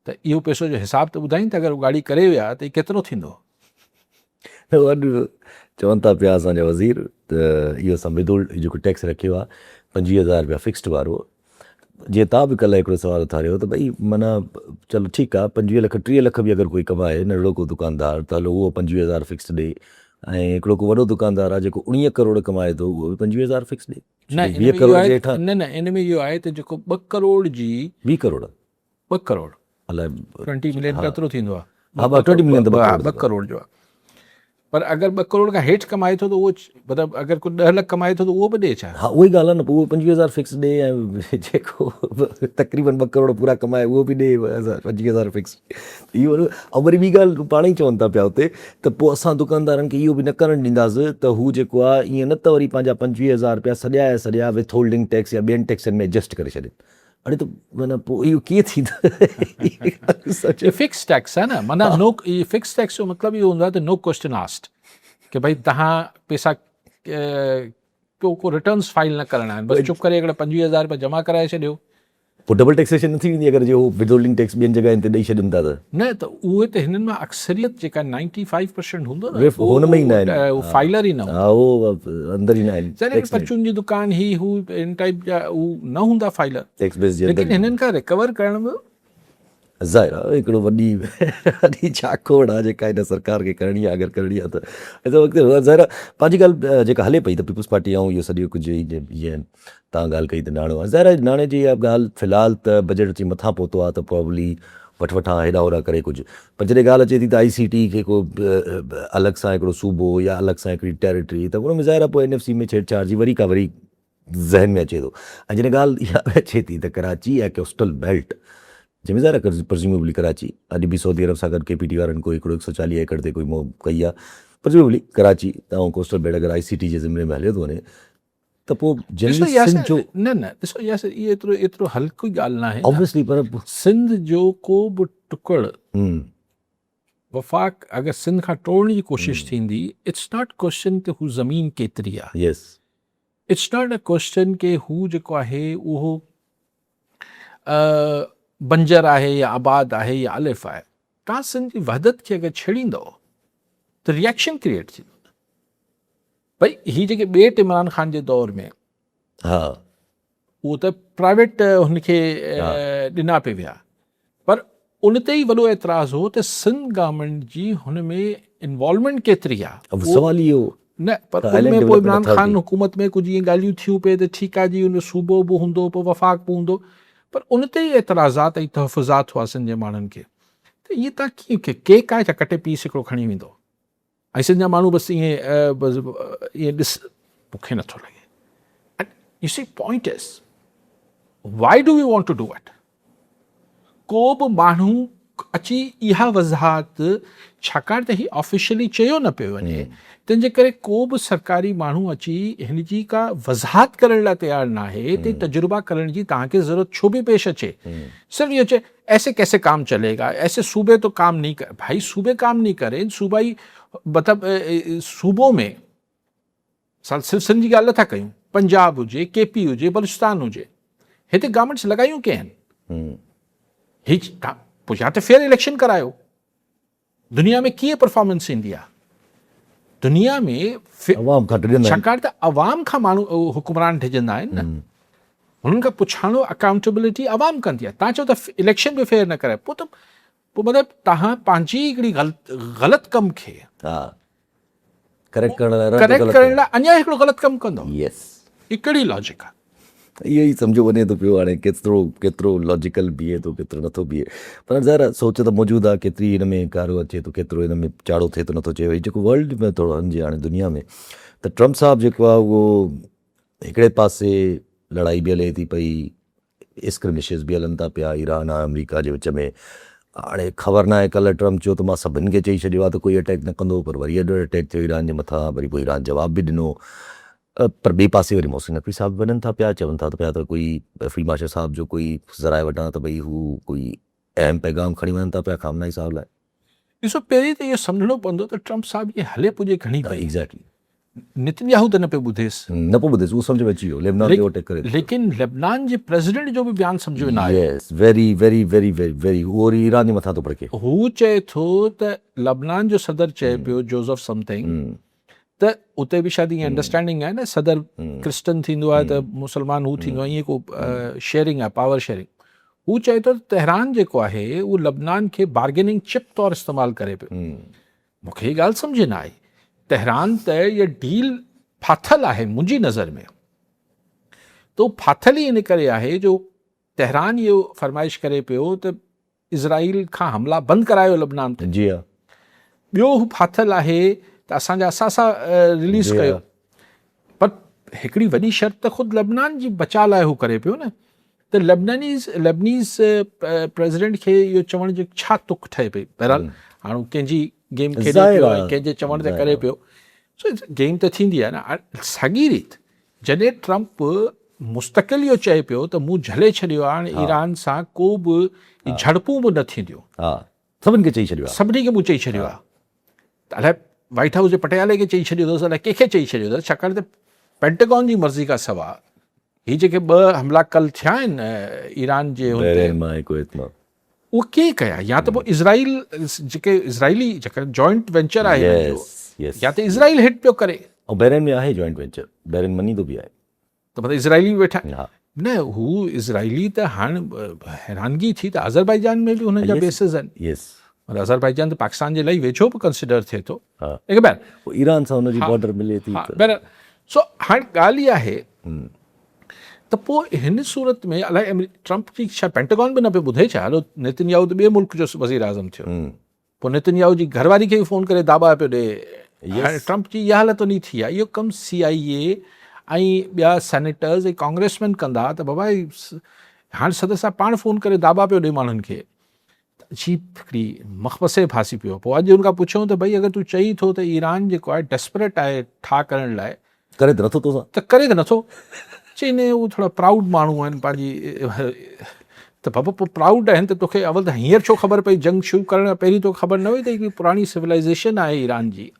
त इहो पैसो जो हिसाब त ॿुधाइनि त अगरि उगाड़ी करे विया त केतिरो थींदो? अॼु चवनि था पिया असांजा वज़ीर त इहो संविदुल जेको टैक्स रखियो आहे 25,000 रुपया फिक्स्ड वारो, जीअं तव्हां बि कल्ह हिकिड़ो सुवालु उथारियो त भई माना चलो ठीकु आहे 25 लख 30 लख बि अगरि कोई कमाए नंढड़ो को दुकानदार, त हलो उहो 25,000 फिक्स ॾे, ऐं हिकिड़ो को वॾो दुकानदार आहे जेको 19 करोड़ कमाए थो उहो बि 25,000 फिक्स ॾे। न, इन में इहो आहे त जेको 2 करोड़ जी 20 करोड़ 2 करोड़ अलाए 20 मिलियन केतिरो थींदो आहे? हा, 20 मिलियन 2 करोड़ जो आहे, पर अगरि 2 करोड़ खां हेठि कमाए थो त उहो मतिलबु अगरि कोई 10 लख कमाए थो त उहो बि ॾे छा? हा, उहा ई ॻाल्हि आहे न, पोइ उहो 25,000 फिक्स ॾे, ऐं जेको तक़रीबन 2 करोड़ पूरा कमाए उहो बि ॾे 25,000 फिक्स। इहो ऐं वरी ॿी ॻाल्हि पाण ई चवनि था पिया हुते त पोइ असां दुकानदारनि खे इहो बि न करणु ॾींदासीं त हू जेको आहे ईअं न त वरी पंहिंजा 25,000 रुपया सॼा विथ होल्डिंग टैक्स या ॿियनि टैक्सनि में एडजस्ट करे छॾनि। अड़े त माना पोइ इहो कीअं थींदो? फिक्स टैक्स आहे न, माना नो, फिक्स टैक्स जो मतिलबु इहो हूंदो आहे त नो क्वेश्चन आस्क्ड, कि भाई तव्हां पैसा को रिटर्न्स फाइल न करणा आहिनि, बसि चुप करे हिकिड़ा 25,000 रुपया जमा कराए छॾियो, पोइ डबल टैक्सेशन न थी वेंदी अगरि जो विदहोल्डिंग टैक्स ॿियनि जॻहियुनि ते ॾेई छॾनि था त न त उहे त हिननि में अक्सरियत जेका 95% हूंदो न हुन में ई न आहिनि उहो फाइलर ई न हूंदा। हा उहो अंदरि ई न आहिनि जॾहिं की परचून जी दुकान ही हू इन टाइप जा उहो न हूंदा फाइलर, टैक्स बेस जे लेकिन हिननि खां रिकवर करण में ज़ाहिर आहे हिकिड़ो वॾी झाकोड़ आहे जेका हिन सरकार खे करणी आहे अगरि करणी आहे त हिन वक़्तु ज़ाहिर आहे पंहिंजी ॻाल्हि जेका हले पई त पीपल्स पार्टी ऐं इहो सॼो कुझु जीअं तव्हां ॻाल्हि कई त नाणो आहे ज़ाहिर आहे नाणे जी इहा ॻाल्हि फ़िलहालु त बजट अची मथां पहुतो आहे त प्रॉब्ली वठां हेॾा होॾा करे कुझु, पर जॾहिं ॻाल्हि अचे थी त ICT खे को अलॻि सां हिकिड़ो सूबो या अलॻि सां हिकिड़ी टेरिटरी त हुन में ज़ाहिर आहे पोइ NFC में छेड़छाड़ जी वरी ज़हन में अचे थो। ऐं जॾहिं ॻाल्हि इहा अचे थी त कराची या कोस्टल बेल्ट जंहिंमें ज़ाहिर आहे प्रिज़्यूमेबली कराची अॼु बि सऊदी अरब सां गॾु KPT वारनि कोई हिकिड़ो 140 एकड़ ते कोई कई आहे, प्रिज़्यूमेबली कराची ऐं कोस्टल बेल्ट अगरि ICT जे ज़िम्मे में हले थो वञे त पोइ जनरली सिंध जो न ॾिसो यासि इहो एतिरो हल्की ॻाल्हि न आहे ऑब्वियसली पर सिंध जो को बि टुकड़ वफ़ाक़ अगरि सिंध खां टोड़ण जी कोशिशि थींदी, इट्स नॉट क्वेश्चन कि हू ज़मीन केतिरी आहे, यस इट्स नॉट अ क्वेश्चन कि हू जेको आहे उहो बंजर आहे या आबाद आहे या अलिफ आहे। तव्हां सिंध जी वहदत खे अगरि छेड़ींदव त रिएक्शन क्रिएट थींदो। भई हीअ जेके ॿिए इमरान ख़ान जे दौर में हा उहो त प्राइवेट हुनखे ॾिना पे विया, पर उन ते ई वॾो एतिराज़ हो त सिंध गवर्नमेंट जी हुन में इन्वॉल्वमेंट केतिरी आहे। अब सवाल इहो न पर Island उन में पोइ Development इमरान ख़ान Authority। हुकूमत में कुझु ईअं ॻाल्हियूं थियूं पे त ठीकु आहे जी उन सूबो बि हूंदो, पोइ वफ़ाक़ बि हूंदो, पर उन ते ई एतिराज़ात ऐं तहफ़ुज़ात हुआ सिंध जे माण्हुनि खे। त इहे तव्हां कीअं केक आहे छा कटे पीस हिकिड़ो खणी वेंदो ऐं सिंध जा माण्हू बसि ईअं ईअं ॾिस, मूंखे नथो लॻे। You see point is why do we want to do it. को बि माण्हू अची इहा वज़ाहत छाकाणि त ही ऑफिशियली चयो न पियो वञे, तंहिंजे करे को बि सरकारी माण्हू अची हिन जी का वज़ाहत करण लाइ तयारु न आहे त तजुर्बा करण जी तव्हांखे ज़रूरत छो बि पेश अचे। सिर्फ़ इहो चए ऐसे कैसे काम चलेगा, ऐसे सूबे तो काम नहीं कर, भाई सूबे काम नहीं करें, सूबाई मतिलबु सूबो में सिर्फ़ु सिंध जी ॻाल्हि नथा कयूं, पंजाब हुजे, KP हुजे, बलूचिस्तान हुजे, हिते गवर्नमेंट्स लॻायूं कंहिं आहिनि। ही पोइ या त फेयर इलेक्शन करायो। दुनिया में कीअं परफॉर्मेंस ईंदी आहे? दुनिया में अवाम खां टिड़ींदा आहिनि। छाकाणि त अवाम खां माण्हू हुकुमरान ठहिजंदा आहिनि न, हुननि खां पुछाणो अकाउंटेबिलिटी अवाम कंदी आहे। तव्हां चओ त इलेक्शन बि फेयर न कराए, पोइ मतिलबु तव्हां पंहिंजी हिकिड़ी ग़लति कमु खे हा करेक्ट करण लाइ अञा हिकिड़ो ग़लति कमु कंदो। यस ही कहिड़ी लॉजिक आहे? इहो ई सम्झो वञे थो पियो हाणे केतिरो लॉजिकल बीहे थो केतिरो नथो बीहे, पर ज़ाहिर सोच त मौजूदु आहे केतिरी हिन में कारो अचे थो, केतिरो हिन में चाड़ो थिए थो नथो चए। वई जेको वर्ल्ड में थोरो हंजे हाणे दुनिया में त ट्रम्प साहब जेको आहे उहो हिकिड़े पासे लड़ाई बि हले थी पई, स्क्रिमिशिस बि हलनि था पिया ईरान ऐं अमेरिका जे विच में। हाणे ख़बर न आहे, कल्ह ट्रम्प चयो त मां सभिनि खे चई छॾियो आहे त कोई अटैक न कंदो, पर वरी एॾो अटैक थियो ईरान जे मथां, वरी पोइ ईरान जवाब बि ॾिनो। पर ॿिए पासे वरी मोहसिन नक़वी साहब वञनि था पिया, चवनि था पिया त कोई फील्ड मार्शल साहब जो कोई ज़राए वठां त भई हू कोई अहम पैगाम खणी वञनि था पिया खामनाई साहब लाइ। ॾिसो पहिरीं त इहो सम्झणो पवंदो त ट्रम्प साहब इहे हले पुॼे घणी पई। एग्ज़ैक्टली नेतन्याहू त न पियो ॿुधेसि, न पियो ॿुधेसि, उहो सम्झ में अची वियो लेबनान ते अटैक करे। लेकिन लेबनान जे प्रेसिडेंट जो बि बयानु सम्झ में न आयो। Yes very very very very very उहो वरी ईरान जे मथां थो भड़के। हू चए थो त लेबनान जो सदर चए पियो जोसेफ समथिंग त उते बि शायदि ईअं अंडरस्टैंडिंग आहे न, सदर क्रिश्चन थींदो आहे त मुस्लमान हू थींदो आहे, ईअं को शेयरिंग आहे, पावर शेयरिंग। हू चए थो त तेहरान जेको आहे उहो लेबनान खे बार्गेनिंग चिप तौरु इस्तेमालु करे पियो। मूंखे हीअ ॻाल्हि सम्झ न आई। तेहरान त इहा डील फाथल आहे मुंहिंजी नज़र में, त उहो फाथल ई इन करे आहे जो तेहरान इहो फरमाइश करे पियो त इज़राइल खां हमला बंदि करायो लेबनान ते। जी हा। ॿियो हू फाथल आहे त असांजा असां रिलीज़ कयो, पर हिकिड़ी वॾी शर्त त ख़ुदि लेबनान जी बचा लाइ हू करे पियो न। त लेबनीज़ प्रेसिडेंट खे इहो चवण जो छा तुक ठहे पई? बहरहाल हाणे कंहिंजी गेम खेॾे पियो ऐं कंहिंजे चवण ते करे पियो, सो गेम त थींदी आहे न। साॻी रीति जॾहिं ट्रम्प मुस्तक़िल इहो चए पियो त मूं झले छॾियो आहे, हाणे ईरान सां को बि झड़पूं बि न थींदियूं, हा सभिनि खे चई छॾियो आहे, सभिनी खे मूं चई छॾियो आहे। त अलाए वाइट हाउस जे पटियाले खे चई छॾियो अथसि, अलाए कंहिंखे चई छॾियो अथसि, छाकाणि त पेंटागन जी मर्ज़ी खां सवाइ ही जेके 2 हमला कल थिया आहिनि ईरान जे हुन ते, बहरीन मां कुवैत मां, उहे के कया? या त पोइ इज़राइल जेके इज़राइली जेका जॉइंट वेंचर आहे हिननि जो, यस, या त इज़राइल हिट पियो करे, ऐं बहरीन में आहे जॉइंट वेंचर, बहरीन मञींदो बि आहे। त मतिलबु इज़राइली वेठा हा, न, हू इज़राइली त हाणे हैरानगी थी त अज़रबैजान में बि हुननि जा बेसिस आहिनि। यस, मतिलबु अज़रबैजान त पाकिस्तान जे लाइ वेझो बि कंसिडर थिए थो। हा, लेकिन ॿाहिरि पोइ ईरान सां हुनजी बॉर्डर मिले थी त ॿाहिरि सो हाणे ॻाल्हि इहा आहे त पोइ हिन सूरत में अलाए ट्रम्प जी छा पेंटागॉन बि न पियो ॿुधे छा? हलो नेतन्याहू त ॿिए मुल्क जो वज़ीर आज़म थियो, पोइ नेतन्याहू जी घरवारी खे बि फ़ोन करे दाबा पियो ॾे। हाणे ट्रम्प जी इहा हालत वञी थी आहे, इहो कमु CIA ऐं ॿिया सेनेटर्स ऐं कांग्रेसमैन कंदा त बाबा हाणे सद सां पाण फ़ोन करे दाबा पियो ॾे माण्हुनि खे। अजीब हिकिड़ी मखमसे फासी पियो। पोइ अॼु हुनखां पुछूं त भई अगरि तूं चई थो त ईरान जेको आहे डेस्परेट आहे ठा करण लाइ, करे त नथो तोसां, त करे त नथो। चई न उहे थोरा प्राउड माण्हू आहिनि पंहिंजी, त बाबा पोइ प्राउड आहिनि त तोखे अवल त हींअर छो ख़बर पई? जंग शुरू करण खां पहिरीं तोखे ख़बर न हुई त हिकिड़ी पुराणी सिविलाइज़ेशन आहे ईरान जी?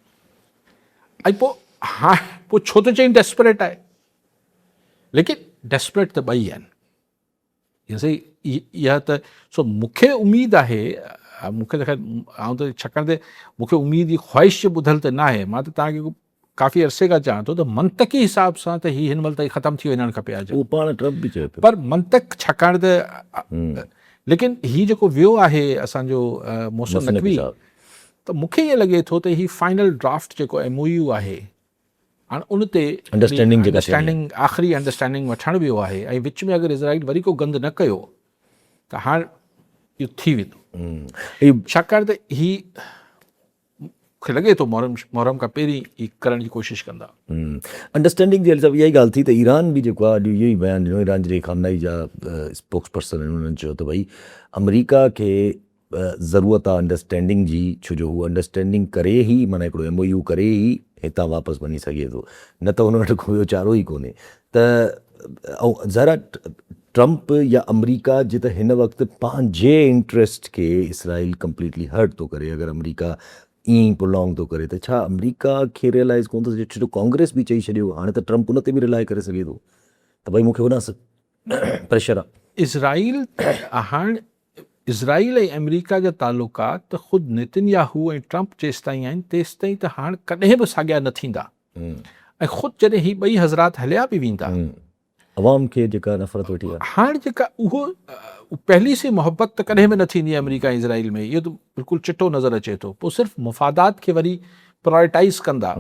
ऐं पोइ हा पोइ छो त चई डेस्परेट आहे? लेकिन डेस्परेट त ॿई आहिनि। इहा सही इहा त सो मूंखे उमेदु आहे, मूंखे त ख़ैर आउं त छाकाणि त मूंखे उमेद जी ख़्वाहिश ॿुधल त न आहे, मां त तव्हांखे काफ़ी अरसे खां चवां थो त मंतकी हिसाब सां त हिन महिल ताईं ख़तमु थी वञणु खपे अॼु, उहो पाण ट्रम्प बि चए पियो। पर मंतक छाकाणि त लेकिन हीउ जेको वियो आहे असांजो मोहसिन नक़वी, त मूंखे ईअं लॻे थो त हीउ फाइनल ड्राफ्ट जेको MOU आहे, हाणे उन ते अंडरस्टैंडिंग आख़िरी अंडरस्टैंडिंग वठणु वियो आहे, ऐं विच में अगरि इज़राइल वरी को गंद न कयो त हाणे इहो थी वेंदो। छाकाणि त ही मूंखे लॻे थो मुहर्रम खां पहिरीं ही करण जी कोशिशि कंदा। अंडरस्टैंडिंग जी हल सभु इहा ई ॻाल्हि थी त ईरान बि जेको आहे अॼु इहो ई बयानु ॾिनो, ईरान जे खामनाई जा स्पोक्स पर्सन आहिनि, उन्हनि चयो त भई अमेरिका खे ज़रूरत आहे अंडरस्टैंडिंग जी, छो जो हू अंडरस्टैंडिंग करे ई माना हिकिड़ो MOU करे ई हितां वापसि वञी सघे थो, न त हुन वटि कोई वीचारो ई कोन्हे। त ऐं ज़रा ट्रम्प या अमेरिका जे त हिन वक़्तु पंहिंजे इंट्रस्ट खे इसराइल कंप्लीटली हर्ट थो करे। अगरि अमेरिका ईअं ई प्रोलॉन्ग थो करे त छा अमेरिका खे रियलाइज़ कोन थो थिए? छो जो कांग्रेस बि चई छॾियो, हाणे त ट्रम्प उन ते बि रिलाए करे सघे थो त भई मूंखे हुन प्रेशर आहे। इज़राइल हाणे इज़राइल ऐं अमेरिका जा तालुकात त ख़ुदि नेतन्याहू ऐं ट्रम्प जेसिताईं आहिनि तेसिताईं त हाणे कॾहिं बि साॻिया न थींदा, ऐं ख़ुदि जॾहिं ही ॿई हज़रात हलिया बि वेंदा, अवाम खे जेका नफ़रत वेठी आहे हाणे जेका उहो पहली सी मोहबत त कॾहिं बि न थींदी आहे अमेरिका ऐं इज़राइल में, इहो त बिल्कुलु चिटो नज़र अचे थो। पोइ सिर्फ़ु मुफ़ादात खे वरी प्रायोरिटाइज़ कंदा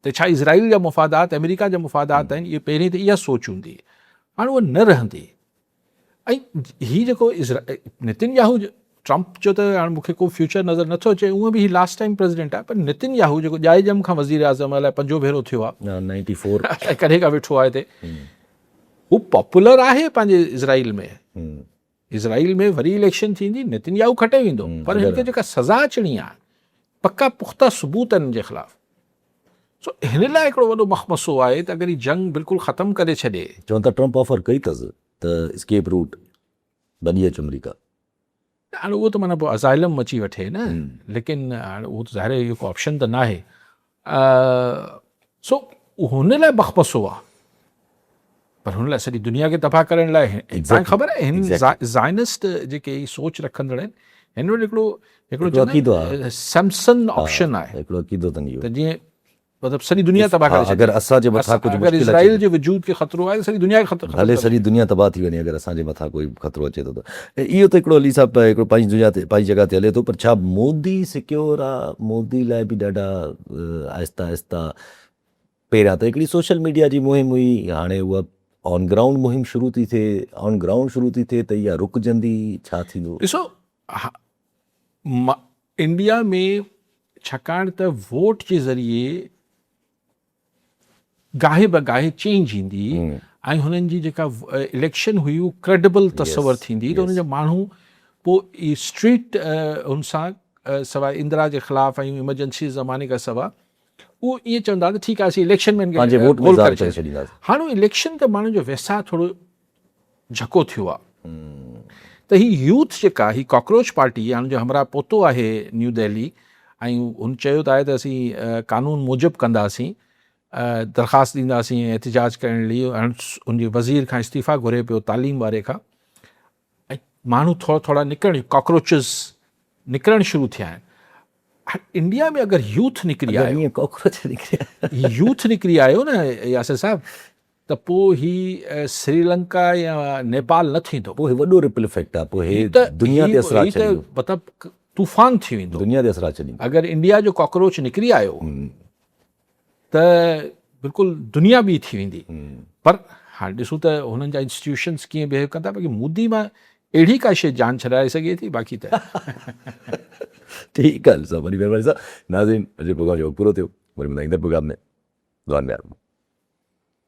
त छा इज़राइल जा मुफ़ादात अमेरिका जा मुफ़ादात आहिनि, इहे पहिरीं त इहा सोच हूंदी, हाणे उहा न रहंदी। ऐं हीउ जेको नेतन्याहू ट्रम्प जो त हाणे मूंखे को फ्यूचर नज़र नथो अचे, उहो बि ही लास्ट टाइम प्रेसिडेंट आहे, पर नेतन्याहू जेको ॼाए जम खां वज़ीर आज़म अलाए 5 भेरो थियो आहे, 94 कॾहिं खां वेठो आहे हिते, हू पॉपुलर आहे पंहिंजे इज़राइल में। इज़राइल में वरी इलेक्शन थींदी, नेतन्याहू खटे वेंदो, पर हिनखे जेका सज़ा अचणी आहे पका पुख़्ता सबूत आहिनि हिन जे ख़िलाफ़। सो हिन लाइ हिकिड़ो वॾो मखमसो आहे त अगरि हीउ जंग बिल्कुलु ख़तमु करे छॾे, चवनि था ट्रम्प ऑफर कई अथसि त स्केप रूट बनी अच अमेरिका। हाणे उहो त माना पोइ अज़ाइलम अची वठे न, लेकिन हाणे उहो त ज़ाहिर आहे इहो को ऑप्शन त न आहे। सो हुन लाइ मखमसो आहे, पर हुन लाइ सॼी दुनिया खे तबाह करण लाइ तव्हांखे ख़बर आहे हिन ज़ाइनिस्ट जेके ही सोच रखंदड़ आहिनि, हिन वटि हिकिड़ो सैमसन ऑप्शन आहे, हिकिड़ो अक़ीदो अथनि त जीअं मतिलबु सॼी दुनिया तबाह करे, अगरि असांजे मथां कुझु अगरि इज़राइल जे वजूद खे ख़तरो आहे त सॼी दुनिया खे ख़तरो, हले सॼी दुनिया तबाह थी वञे अगरि असांजे मथां कोई ख़तरो अचे थो त। इहो त हिकिड़ो अली साहिबु हिकिड़ो पंहिंजी दुनिया ते पंहिंजी जॻह ते हले थो, पर छा मोदी सिक्योर आहे? मोदी लाइ बि ॾाढा आहिस्ता आहिस्ता पहिरियां त हिकिड़ी सोशल मीडिया जी मुहिम हुई, हाणे उहा ऑन ग्राउंड मुहिम शुरू थी थिए, ऑन ग्राउंड शुरू थी थिए त इहा रुकजंदी, छा थींदो? ॾिसो इंडिया में छाकाणि त वोट जे ज़रिए गाहे बगाहे चेंज ईंदी, ऐं हुननि जी जेका इलेक्शन हुई उहा क्रेडिबल तस्वर थींदी, त हुनजा माण्हू पोइ ई स्ट्रीट हुन सां सवाइ इंदिरा जे ख़िलाफ़ु ऐं इमरजेंसी ज़माने खां सवाइ उहो ईअं चवंदा त ठीकु आहे असीं इलेक्शन में हाणे इलेक्शन त माण्हुनि जो वैसा थोरो झको थियो आहे। त ही यूथ जेका ही कॉकरोच पार्टी, हाणे जो हमरा पोतो आहे न्यू दिल्ली, ऐं हुन चयो त आहे त असीं कानून मूजिबि कंदासीं, दरख़्वास्त ॾींदासीं ऐं एहतिजाज करण लिए उनजे वज़ीर खां इस्तीफ़ा घुरे पियो तालीम वारे खां ऐं माण्हू थोरा थोरा निकिरण कॉकरोचिस निकिरणु शुरू थिया आहिनि इंडिया में अगरि यूथ निकिरी आयो ईअं कॉकरोच निकिरिया यूथ निकिरी आयो न यासिर साहिबु त पोइ ही श्रीलंका या नेपाल न थींदो पोइ हे वॾो रिपल इफेक्ट आहे पोइ हे त दुनिया ते असरात ही त छॾींदो मतिलबु तूफ़ान थी वेंदो दुनिया ते असरात छॾींदो अगरि इंडिया जो कॉकरोच निकिरी आयो त बिल्कुलु दुनिया ॿी थी वेंदी पर हाणे ॾिसूं त हुननि जा इंस्टीट्यूशन्स कीअं बिहेव कंदा बाक़ी मोदी मां अहिड़ी का शइ जान छॾाए सघे थी बाक़ी त ठीकु आहे साहब वरी महिरबानी साहब नाज़रीन अॼु प्रोग्राम जो पूरो थियो वरी मिलंदा ईंदड़ प्रोग्राम में दुआनि में